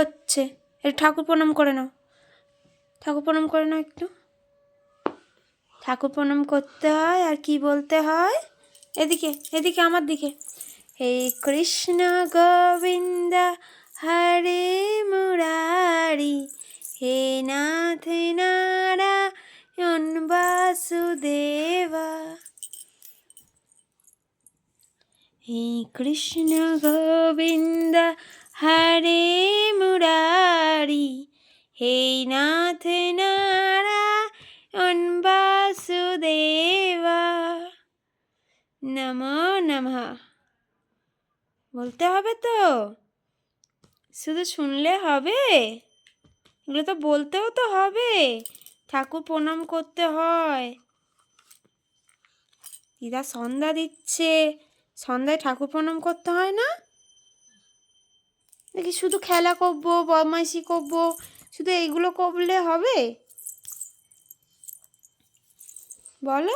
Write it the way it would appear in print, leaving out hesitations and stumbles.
হচ্ছে, একটু ঠাকুর প্রণাম করে নাও, ঠাকুর প্রণাম করে নাও একটু। ঠাকুর প্রণাম করতে হয় আর কি বলতে হয়, এদিকে এদিকে আমার দিকে, হে কৃষ্ণ গোবিন্দ হরে মুরারি, হে নাথ নারায়ণ বাসুদেবা। হে কৃষ্ণ গোবিন্দ হরে মুরারি, হে নাথ নারায়ণ বাসুদেবা, নমো নমঃ। বলতে হবে তো, শুধু শুনলে হবে? এগুলো তো বলতেও তো হবে, ঠাকুর প্রণাম করতে হয়। দিদা সন্ধ্যা দিচ্ছে, সন্ধ্যায় ঠাকুর প্রণাম করতে হয় না? দেখি শুধু খেলা করবো, বদমাইশি করবো, শুধু এইগুলো করলে হবে? বলো।